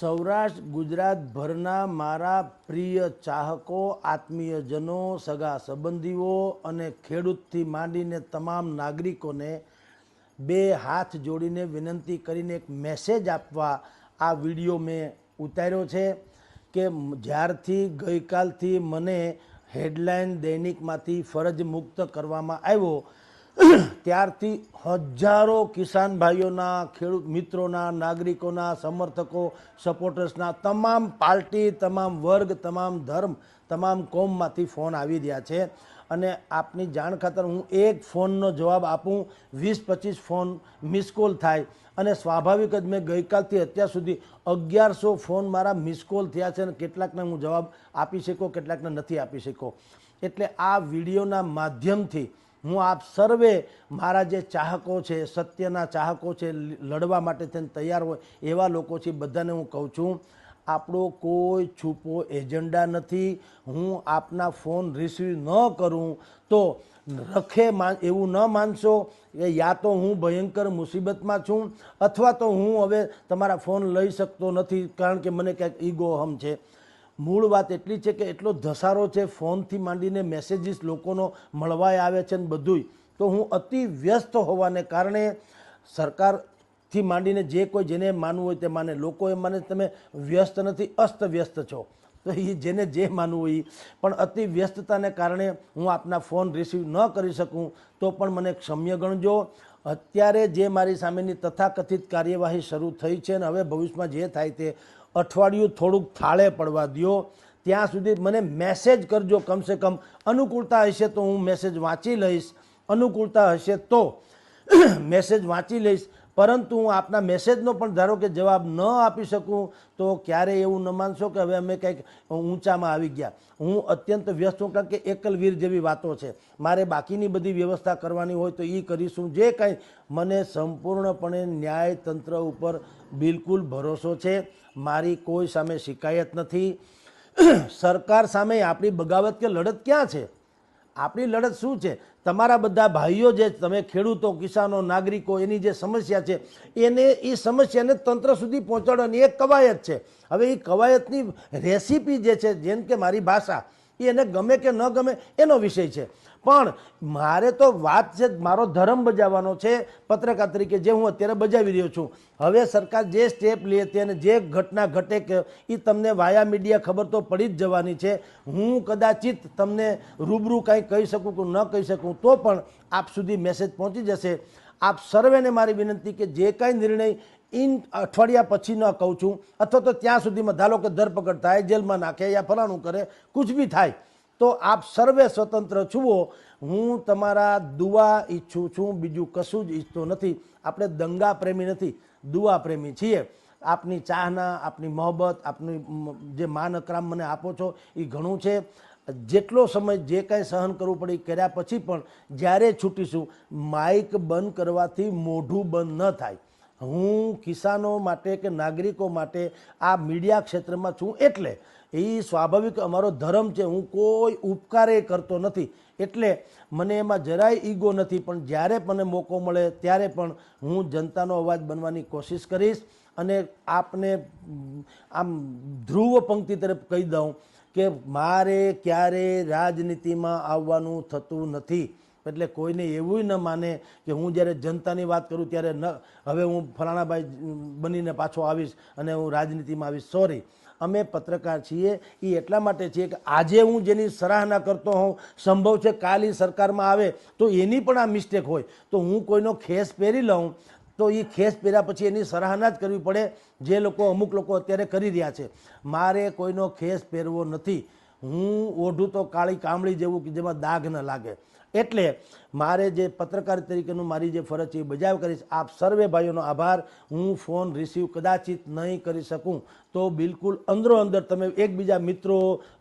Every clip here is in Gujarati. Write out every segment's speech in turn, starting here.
સૌરાષ્ટ્ર ગુજરાતભરના મારા પ્રિય ચાહકો, આત્મીયજનો, સગા સંબંધીઓ અને ખેડૂતથી માંડીને તમામ નાગરિકોને બે હાથ જોડીને વિનંતી કરીને એક મેસેજ આપવા આ વિડીયો મેં ઉતાર્યો છે કે જ્યારથી ગઈકાલથી મને હેડલાઇન દૈનિકમાંથી ફરજ મુક્ત કરવામાં આવ્યો ત્યારથી હજારો કિસાન ભાઈઓના, ખેડૂત મિત્રોના, નાગરિકોના, સમર્થકો, સપોર્ટર્સના, તમામ પાર્ટી, તમામ વર્ગ, તમામ ધર્મ, તમામ કોમમાંથી ફોન આવી રહ્યા છે. અને આપની જાણ ખાતર હું એક ફોનનો જવાબ આપું, 20-25 ફોન મિસકોલ થાય. અને સ્વાભાવિક જ મેં ગઈકાલથી અત્યાર સુધી 1100 ફોન મારા મિસકોલ થયા છે અને કેટલાકને હું જવાબ આપી શક્યો, કેટલાકને નથી આપી શક્યો. એટલે આ વિડીયોના માધ્યમથી હું આપ સર્વે મારા જે ચાહકો છે, સત્યના ચાહકો છે, લડવા માટે થઈને તૈયાર હોય એવા લોકો છે, બધાને હું કહું છું, આપણો કોઈ છુપો એજન્ડા નથી. હું આપના ફોન રિસીવ ન કરું તો રખે એવું ન માનશો કે યા તો હું ભયંકર મુસીબતમાં છું અથવા તો હું હવે તમારા ફોન લઈ શકતો નથી કારણ કે મને ક્યાંક ઈગો હમ છે. મૂળ વાત એટલી છે કે એટલો ધસારો છે, ફોનથી માંડીને મેસેજીસ લોકોનો મળવાય આવે છે ને બધુંય. તો હું અતિ વ્યસ્ત હોવાને કારણે સરકારથી માંડીને જે કોઈ જેને માનવું હોય તે માને, લોકો એમ માને તમે વ્યસ્ત નથી, અસ્તવ્યસ્ત છો. તો એ જેને જે માનવું હોય, પણ અતિ વ્યસ્તતાને કારણે હું આપના ફોન રિસીવ ન કરી શકું તો પણ મને ક્ષમ્ય ગણજો. અત્યારે જે મારી સામેની તથાકથિત કાર્યવાહી શરૂ થઈ છે અને હવે ભવિષ્યમાં જે થાય તે અઠવાડિયું થોડુંક થાળે પડવા દો. ત્યાં સુધી મને મેસેજ કરજો, કમસે કમ અનુકૂળતા હશે તો હું મેસેજ વાંચી લઈશ, અનુકૂળતા હશે તો મેસેજ વાંચી લઈશ. પરંતુ હું આપના મેસેજનો પણ ધારો કે જવાબ ન આપી શકું તો ક્યારેય એવું ન માનશો કે હવે અમે કંઈક ઊંચામાં આવી ગયા. હું અત્યંત વ્યસ્ત છું કારણ કે એકલવીર જેવી વાતો છે, મારે બાકીની બધી વ્યવસ્થા કરવાની હોય તો એ કરીશું. જે કંઈ મને સંપૂર્ણપણે ન્યાયતંત્ર ઉપર બિલકુલ ભરોસો છે. મારી કોઈ સામે શિકાયત નથી. સરકાર સામે આપણી બગાવત કે લડત ક્યાં છે? આપણી લડત શું છે? તમારા બધા ભાઈઓ જે તમે ખેડૂતો, કિસાનો, નાગરિકો, એની જે સમસ્યા છે એને એ સમસ્યાને તંત્ર સુધી પહોંચાડવાની એક કવાયત છે. હવે એ કવાયતની રેસીપી જે છે, જેમ કે મારી ભાષા એ એને ગમે કે ન ગમે એનો વિષય છે, પણ મારે તો વાત છે, મારો ધર્મ બજાવવાનો છે પત્રકાર તરીકે, જે હું અત્યારે બજાવી રહ્યો છું. હવે સરકાર જે સ્ટેપ લે તે અને જે ઘટના ઘટે કે એ તમને વાયા મીડિયા ખબર તો પડી જ જવાની છે. હું કદાચિત તમને રૂબરૂ કાંઈ કહી શકું કે ન કહી શકું તો પણ આપ સુધી મેસેજ પહોંચી જશે. આપ સર્વેને મારી વિનંતી કે જે કાંઈ નિર્ણય અઠવાડિયા પછી ન કહું છું અથવા તો ત્યાં સુધીમાં ધારો કે ધરપકડ થાય, જેલમાં નાખે યા ફલાણું કરે, કુછ બી થાય તો આપ સર્વે સ્વતંત્ર છુઓ. હું તમારા દુઆ ઈચ્છું છું, બીજું કશું જ ઈચ્છતો નથી. આપણે દંગા પ્રેમી નથી, દુઆ પ્રેમી છીએ. આપની ચાહના, આપની મોહબ્બત, આપની જે માન અકરામ મને આપો છો એ ઘણું છે. જેટલો સમય જે કાંઈ સહન કરવું પડે એ કર્યા પછી પણ જ્યારે છૂટીશું, માઇક બંધ કરવાથી મોઢું બંધ ન થાય. હું કિસાનો માટે કે નાગરિકો માટે આ મીડિયા ક્ષેત્રમાં છું એટલે એ સ્વાભાવિક અમારો ધર્મ છે. હું કોઈ ઉપકારે કરતો નથી એટલે મને એમાં જરાય ઈગો નથી. પણ જ્યારે મને મોકો મળે ત્યારે પણ હું જનતાનો અવાજ બનવાની કોશિશ કરીશ. અને આપને આમ ધ્રુવ પંક્તિ તરફ કહી દઉં કે મારે ક્યારે રાજનીતિમાં આવવાનું થતું નથી. એટલે કોઈને એવું ન માને કે હું જ્યારે જનતાની વાત કરું ત્યારે હવે હું ફલાણાભાઈ બનીને પાછો આવીશ અને હું રાજનીતિમાં આવીશ. સોરી, અમે પત્રકાર છીએ એ એટલા માટે છીએ કે આજે હું જેની સરાહના કરતો હોઉં, સંભવ છે કાલ એ સરકારમાં આવે તો એની પણ આ મિસ્ટેક હોય તો હું કોઈનો ખેસ પહેરી લઉં તો એ ખેસ પહેર્યા પછી એની સરાહના જ કરવી પડે, જે લોકો અમુક લોકો અત્યારે કરી રહ્યા છે. મારે કોઈનો ખેસ પહેરવો નથી. હું ઓઢું તો કાળી કામળી જેવું કે જેમાં દાગ ન લાગે. એટલે મારે જે પત્રકાર તરીકેનું મારી જે ફરજ છે એ બજાવ કરીશ. આપ સર્વે ભાઈઓનો આભાર. હું ફોન રિસીવ કદાચિત નહીં કરી શકું તો બિલકુલ અંદરો અંદર તમે એકબીજા મિત્રો,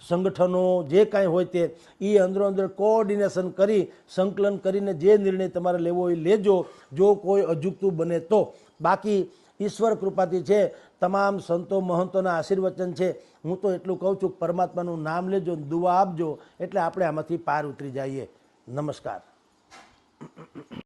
સંગઠનો જે કાંઈ હોય તે એ અંદરો અંદર કોઓર્ડિનેશન કરી, સંકલન કરીને જે નિર્ણય તમારે લેવો હોય લેજો, જો કોઈ અજુગતું બને તો. બાકી ઈશ્વર કૃપાથી છે, તમામ સંતો મહંતોના આશીર્વચન છે. હું તો એટલું કહું છું, પરમાત્માનું નામ લેજો, દુઆ આપજો એટલે આપણે આમાંથી પાર ઉતરી જઈએ. નમસ્કાર.